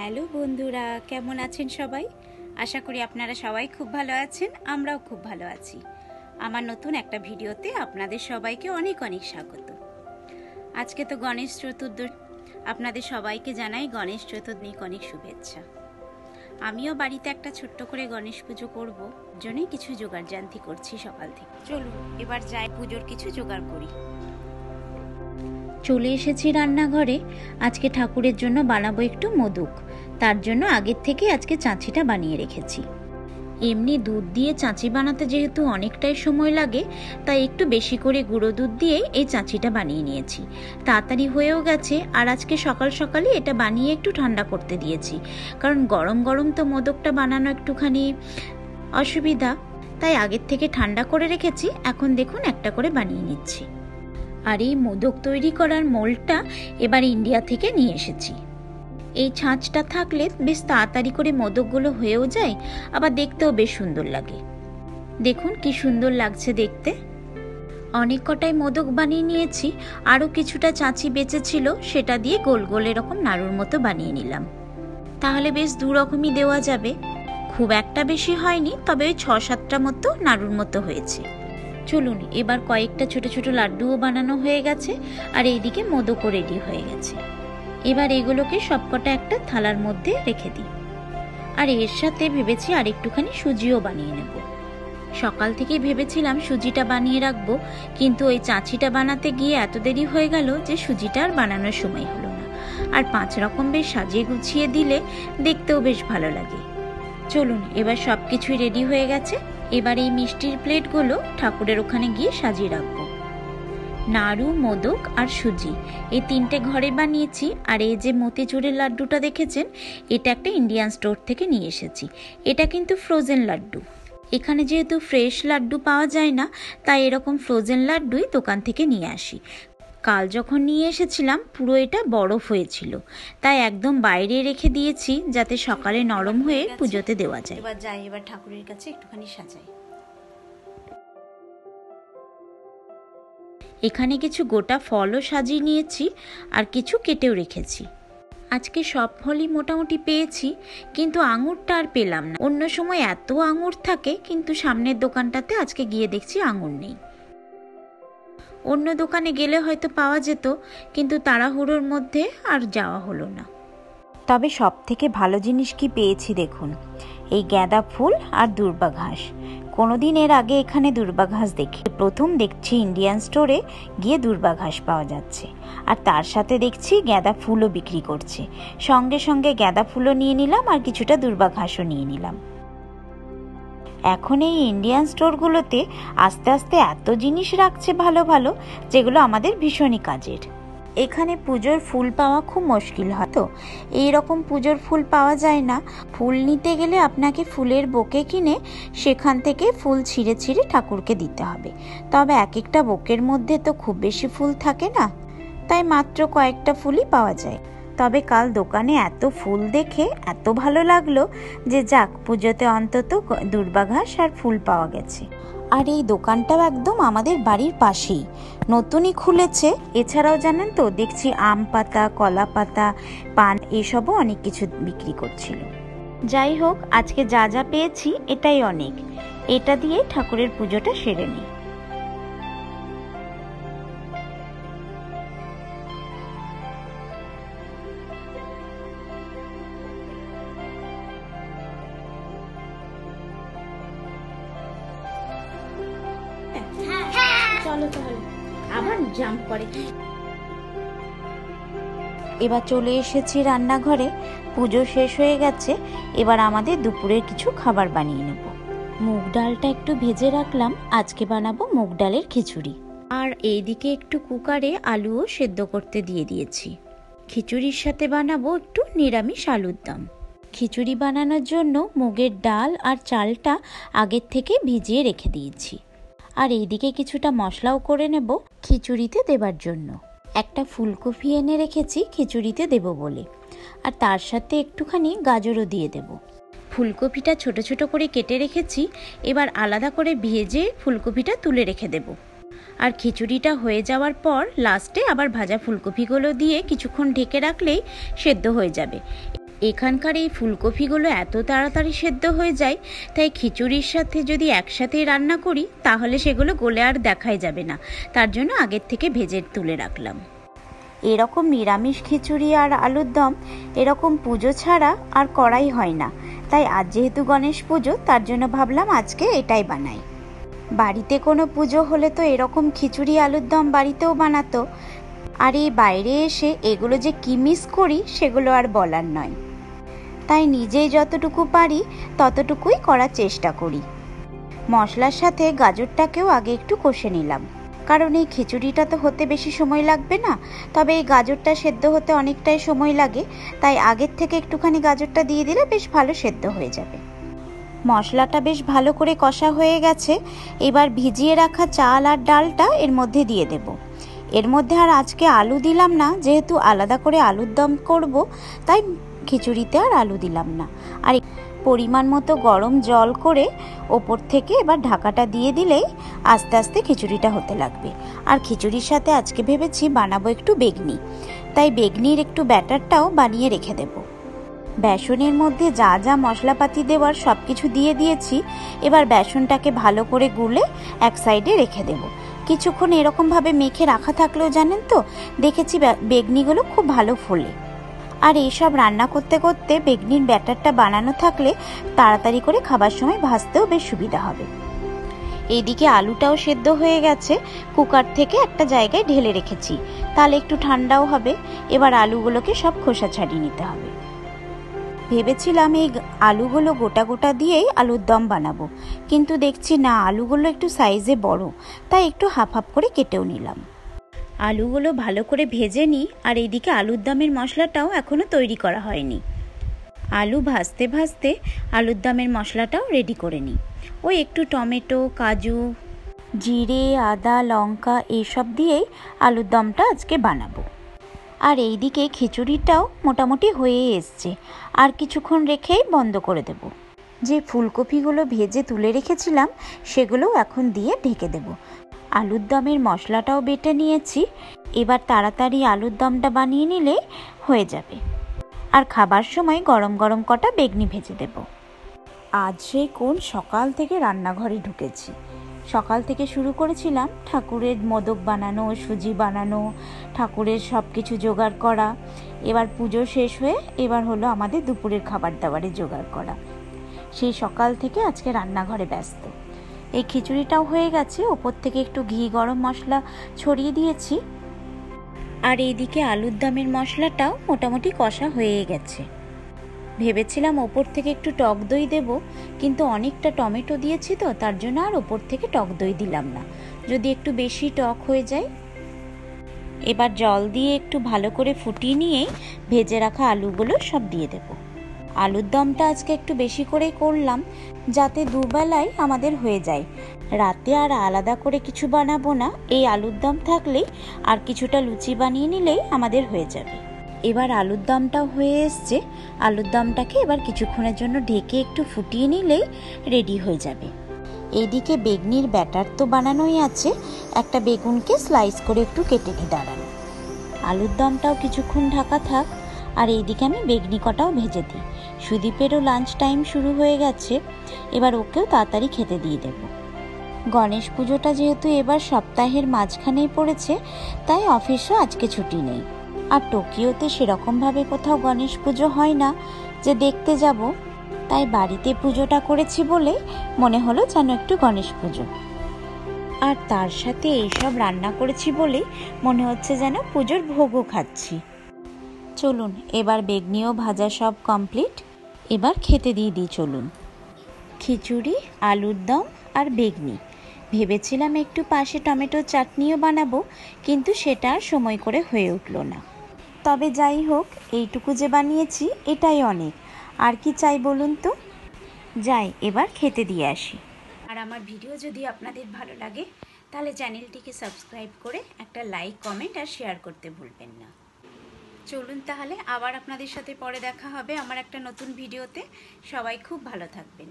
Hello বন্ধুরা, কেমন আছেন সবাই? আশা করি আপনারা সবাই খুব ভালো আছেন। আমরাও খুব ভালো আছি। আমার নতুন একটা ভিডিওতে আপনাদের সবাইকে অনেক অনেক স্বাগত। আজকে তো গণেশ চতুর্দশী, আপনাদের সবাইকে জানাই গণেশ চতুর্দশীর অনেক শুভেচ্ছা। আমিও বাড়িতে একটা ছোট্ট করে গণেশ পুজো করব, জন্যই কিছু জোগাড়জান্তি করছি সকাল থেকে। চলুন এবার যাই পুজোর কিছু জোগাড় করি। চলে এসেছি রান্নাঘরে। আজকে ঠাকুরের জন্য বানাবো একটু মোদক। তার জন্য আগের থেকে আজকে চাঁচিটা বানিয়ে রেখেছি। এমনি দুধ দিয়ে চাঁচি বানাতে যেহেতু অনেকটাই সময় লাগে, তাই একটু বেশি করে গুঁড়ো দুধ দিয়ে এই চাঁচিটা বানিয়ে নিয়েছি। তাড়াতাড়ি হয়েও গেছে। আর আজকে সকাল সকালই এটা বানিয়ে একটু ঠান্ডা করতে দিয়েছি, কারণ গরম গরম তো মোদকটা বানানো একটুখানি অসুবিধা, তাই আগের থেকে ঠান্ডা করে রেখেছি। এখন দেখুন একটা করে বানিয়ে নিচ্ছি। আর এই মোদক তৈরি করার মোল্ডটা এবার ইন্ডিয়া থেকে নিয়ে এসেছি। এই ছাঁচটা থাকলে বেশ তাড়াতাড়ি করে মোদকগুলো হয়েও যায়, আবার দেখতেও বেশ সুন্দর লাগে। দেখুন কি সুন্দর লাগছে দেখতে। অনেক কটাই মোদক বানিয়ে নিয়েছি। আরও কিছুটা চাঁচি বেঁচে ছিল, সেটা দিয়ে গোল গোল এরকম নাড়ুর মতো বানিয়ে নিলাম। তাহলে বেশ দু রকমই দেওয়া যাবে। খুব একটা বেশি হয়নি, তবে ওই 6-7টা মতো নাড়ুর মতো হয়েছে। চলুন এবার কয়েকটা ছোট ছোট লাড্ডুও বানানো হয়ে গেছে, আর এইদিকে মোদকও রেডি হয়ে গেছে। এবার এগুলোকে সবকটা একটা থালার মধ্যে রেখে দিই। আর এর সাথে ভেবেছি আর একটুখানি সুজিও বানিয়ে নেব। সকাল থেকেই ভেবেছিলাম সুজিটা বানিয়ে রাখবো, কিন্তু ওই চাঁচিটা বানাতে গিয়ে এত দেরি হয়ে গেল যে সুজিটা আর বানানোর সময় হলো না। আর 5 রকম বেশ সাজিয়ে গুছিয়ে দিলে দেখতেও বেশ ভালো লাগে। চলুন এবার সব কিছুই রেডি হয়ে গেছে। এবার এই মিষ্টির প্লেটগুলো ঠাকুরের ওখানে গিয়ে সাজিয়ে রাখবো। নাড়ু, মোদক আর সুজি এই 3টে ঘরে বানিয়েছি। আর এই যে মতিচুরের লাড্ডুটা দেখেছেন, এটা একটা ইন্ডিয়ান স্টোর থেকে নিয়ে এসেছি। এটা কিন্তু ফ্রোজেন লাড্ডু। এখানে যেহেতু ফ্রেশ লাড্ডু পাওয়া যায় না, তাই এরকম ফ্রোজেন লাড্ডুই দোকান থেকে নিয়ে আসি। কাল যখন নিয়ে এসেছিলাম পুরো এটা বরফ হয়েছিল, তাই একদম বাইরে রেখে দিয়েছি যাতে সকালে নরম হয়ে পুজোতে দেওয়া যায়। এবার যাই, এবার ঠাকুরের কাছে একটুখানি সাজাই। এখানে কিছু গোটা ফলও সাজিয়ে নিয়েছি, আর কিছু কেটেও রেখেছি। আজকে সব ফলই মোটামুটি পেয়েছি, কিন্তু আঙুরটা আর পেলাম না। অন্য সময় এত আঙুর থাকে, কিন্তু সামনের দোকানটাতে আজকে গিয়ে দেখছি আঙুর নেই। অন্য দোকানে গেলে হয়তো পাওয়া যেত, কিন্তু তাড়াহুড়োর মধ্যে আর যাওয়া হলো না। তবে সব থেকে ভালো জিনিস কি পেয়েছি দেখুন, এই গাঁদা ফুল আর দূর্বা ঘাস। কোনোদিন এর আগে এখানে দূর্বা ঘাস দেখি, প্রথম দেখছি ইন্ডিয়ান স্টোরে গিয়ে দূর্বা ঘাস পাওয়া যাচ্ছে। আর তার সাথে দেখছি গাঁদা ফুলও বিক্রি করছে। সঙ্গে সঙ্গে গাঁদা ফুলও নিয়ে নিলাম, আর কিছুটা দূর্বা ঘাসও নিয়ে নিলাম। এখন এই ইন্ডিয়ান স্টোরগুলোতে আস্তে আস্তে এত জিনিস রাখছে ভালো ভালো, যেগুলো আমাদের ভীষণই কাজের। এখানে পুজোর ফুল পাওয়া খুব মুশকিল হয়, তো এইরকম পুজোর ফুল পাওয়া যায় না। ফুল নিতে গেলে আপনাকে ফুলের বোকে কিনে সেখান থেকে ফুল ছিঁড়ে ছিঁড়ে ঠাকুরকে দিতে হবে। তবে এক একটা বোকের মধ্যে তো খুব বেশি ফুল থাকে না, তাই মাত্র কয়েকটা ফুলই পাওয়া যায়। তবে কাল দোকানে এত ফুল দেখে এত ভালো লাগলো যে যাক, পুজোতে অন্তত দূর্বা ঘাস আর ফুল পাওয়া গেছে। আর এই দোকানটাও একদম আমাদের বাড়ির পাশেই, নতুনই খুলেছে। এছাড়াও জানেন তো, দেখছি আম পাতা, কলা পাতা, পান এসবও অনেক কিছু বিক্রি করছিল। যাই হোক, আজকে যা যা পেয়েছি এটাই অনেক। এটা দিয়ে ঠাকুরের পুজোটা সেরে নিই। চলো তাহলে, আবার জাম্প করে। এবার চলে এসেছি রান্নাঘরে। পুজো শেষ হয়ে গেছে। এবার আমাদের দুপুরের কিছু খাবার বানিয়ে নেব। মুগ ডালটা একটু ভেজে রাখলাম, আজকে বানাবো মুগ ডালের খিচুড়ি। আর এইদিকে একটু কুকারে আলুও সেদ্ধ করতে দিয়ে দিয়েছি। খিচুড়ির সাথে বানাবো একটু নিরামিষ আলুর দম। খিচুড়ি বানানোর জন্য মুগের ডাল আর চালটা আগের থেকে ভিজিয়ে রেখে দিয়েছি। আর এইদিকে কিছুটা মশলাও করে নেব খিচুড়িতে দেবার জন্য। একটা ফুলকপি এনে রেখেছি খিচুড়িতে দেব বলে, আর তার সাথে একটুখানি গাজরও দিয়ে দেব। ফুলকপিটা ছোট ছোট করে কেটে রেখেছি, এবার আলাদা করে ভেজে ফুলকপিটা তুলে রেখে দেব। আর খিচুড়িটা হয়ে যাওয়ার পর লাস্টে আবার ভাজা ফুলকপিগুলো দিয়ে কিছুক্ষণ ঢেকে রাখলেই সেদ্ধ হয়ে যাবে। এখানকার এই ফুলকপিগুলো এত তাড়াতাড়ি সেদ্ধ হয়ে যায়, তাই খিচুড়ির সাথে যদি একসাথেই রান্না করি তাহলে সেগুলো গলে আর দেখাই যাবে না। তার জন্য আগের থেকে ভেজে তুলে রাখলাম। এরকম নিরামিষ খিচুড়ি আর আলুর দম এরকম পুজো ছাড়া আর করাই হয় না। তাই আজ যেহেতু গণেশ পুজো, তার জন্য ভাবলাম আজকে এটাই বানাই। বাড়িতে কোনো পুজো হলে তো এরকম খিচুড়ি আলুর দম বাড়িতেও বানাতো, আর এই বাইরে এসে এগুলো যে কি মিস করি সেগুলো আর বলার নয়। তাই নিজেই যতটুকু পারি ততটুকুই করার চেষ্টা করি। মশলার সাথে গাজরটাকেও আগে একটু কষে নিলাম, কারণ এই খিচুড়িটা তো হতে বেশি সময় লাগবে না, তবে এই গাজরটা সেদ্ধ হতে অনেকটাই সময় লাগে। তাই আগের থেকে একটুখানি গাজরটা দিয়ে দিলে বেশ ভালো সেদ্ধ হয়ে যাবে। মশলাটা বেশ ভালো করে কষা হয়ে গেছে। এবার ভিজিয়ে রাখা চাল আর ডালটা এর মধ্যে দিয়ে দেব। এর মধ্যে আর আজকে আলু দিলাম না, যেহেতু আলাদা করে আলুর দম করব, তাই খিচুড়িতে আর আলু দিলাম না। আর পরিমাণ মতো গরম জল করে ওপর থেকে এবার ঢাকাটা দিয়ে দিলেই আস্তে আস্তে খিচুড়িটা হতে লাগবে। আর খিচুড়ির সাথে আজকে ভেবেছি বানাবো একটু বেগনি, তাই বেগনির একটু ব্যাটারটাও বানিয়ে রেখে দেব। বেসনের মধ্যে যা যা মশলাপাতি দেওয়ার সব কিছু দিয়ে দিয়েছি। এবার বেসনটাকে ভালো করে গুলে এক সাইডে রেখে দেব। কিছুক্ষণ এরকমভাবে মেখে রাখা থাকলেও জানেন তো, দেখেছি বেগনিগুলো খুব ভালো ফোলে। আর এইসব রান্না করতে করতে বেগনির ব্যাটারটা বানানো থাকলে তাড়াতাড়ি করে খাবার সময় ভাজতেও বেশ সুবিধা হবে। এইদিকে আলুটাও সেদ্ধ হয়ে গেছে, কুকার থেকে একটা জায়গায় ঢেলে রেখেছি, তাহলে একটু ঠান্ডাও হবে। এবার আলুগুলোকে সব খোসা ছাড়িয়ে নিতে হবে। ভেবেছিলাম এই আলুগুলো গোটা গোটা দিয়েই আলুর দম বানাবো, কিন্তু দেখছি না, আলুগুলো একটু সাইজে বড়, তাই একটু হাফ হাফ করে কেটেও নিলাম। আলুগুলো ভালো করে ভেজে নিই। আর এইদিকে আলুর দমের মশলাটাও এখনও তৈরি করা হয়নি। আলু ভাজতে ভাজতে আলুর দমের মশলাটাও রেডি করে নিই। ওই একটু টমেটো, কাজু, জিরে, আদা, লঙ্কা এইসব দিয়েই আলুর দমটা আজকে বানাবো। আর এইদিকে খিচুড়িটাও মোটামুটি হয়ে এসছে, আর কিছুক্ষণ রেখেই বন্ধ করে দেব। যে ফুলকপিগুলো ভেজে তুলে রেখেছিলাম সেগুলোও এখন দিয়ে ঢেকে দেব। আলুর দমের মশলাটাও বেটে নিয়েছি। এবার তাড়াতাড়ি আলুর দমটা বানিয়ে নিলে হয়ে যাবে। আর খাবার সময় গরম গরম কটা বেগনি ভেজে দেব। আজ সেই কোন সকাল থেকে রান্নাঘরে ঢুকেছি। সকাল থেকে শুরু করেছিলাম ঠাকুরের মোদক বানানো, সুজি বানানো, ঠাকুরের সব কিছু জোগাড় করা। এবার পুজো শেষ হয়ে এবার হলো আমাদের দুপুরের খাবার দাবারের জোগাড় করা। সেই সকাল থেকে আজকে রান্নাঘরে ব্যস্ত। এই খিচুড়িটাও হয়ে গেছে, ওপর থেকে একটু ঘি গরম মশলা ছড়িয়ে দিয়েছি। আর এইদিকে আলুর দমের মশলাটাও মোটামুটি কষা হয়ে গেছে। ভেবেছিলাম ওপর থেকে একটু টক দই দেব, কিন্তু অনেকটা টমেটো দিয়েছি তো, তার জন্য আর ওপর থেকে টক দই দিলাম না, যদি একটু বেশি টক হয়ে যায়। এবার জল দিয়ে একটু ভালো করে ফুটিয়ে নিয়েই ভেজে রাখা আলুগুলো সব দিয়ে দেব। আলুর দমটা আজকে একটু বেশি করেই করলাম, যাতে দুবেলায় আমাদের হয়ে যায়। রাতে আর আলাদা করে কিছু বানাবো না, এই আলুর দম থাকলেই আর কিছুটা লুচি বানিয়ে নিলেই আমাদের হয়ে যাবে। এবার আলুর দমটাও হয়ে এসছে। আলুর দমটাকে এবার কিছুক্ষণের জন্য ঢেকে একটু ফুটিয়ে নিলেই রেডি হয়ে যাবে। এইদিকে বেগনির ব্যাটার তো বানানোই আছে, একটা বেগুনকে স্লাইস করে একটু কেটে নিয়ে দাঁড়ানো। আলুর দমটাও কিছুক্ষণ ঢাকা থাক। আর এইদিকে আমি বেগনি কটাও ভেজে দিই। সুদীপেরও লাঞ্চ টাইম শুরু হয়ে গেছে, এবার ওকেও তাড়াতাড়ি খেতে দিয়ে দেব। গণেশ পুজোটা যেহেতু এবার সপ্তাহের মাঝখানেই পড়েছে, তাই অফিসও আজকে ছুটি নেই। আর টোকিওতে সেরকমভাবে কোথাও গণেশ পুজো হয় না যে দেখতে যাব, তাই বাড়িতে পুজোটা করেছি বলে মনে হলো যেন একটু গণেশ পুজো। আর তার সাথে এইসব রান্না করেছি বলে মনে হচ্ছে যেন পুজোর ভোগও খাচ্ছি। চলুন, এবার বেগনিও ভাজা সব কমপ্লিট, এবার খেতে দিয়ে দিই। চলুন, খিচুড়ি, আলুর দম আর বেগনি। ভেবেছিলাম একটু পাশে টমেটো চাটনিও বানাবো, কিন্তু সেটা আর সময় করে হয়ে উঠলো না। তবে যাই হোক, এইটুকু যে বানিয়েছি এটাই অনেক। আর কি চাই বলুন তো? যাই এবার খেতে দিয়ে আসি। আর আমার ভিডিও যদি আপনাদের ভালো লাগে তাহলে চ্যানেলটিকে সাবস্ক্রাইব করে একটা লাইক, কমেন্ট আর শেয়ার করতে ভুলবেন না। চলুন তাহলে, আবার আপনাদের সাথে পরে দেখা হবে আমার একটা নতুন ভিডিওতে। সবাই খুব ভালো থাকবেন।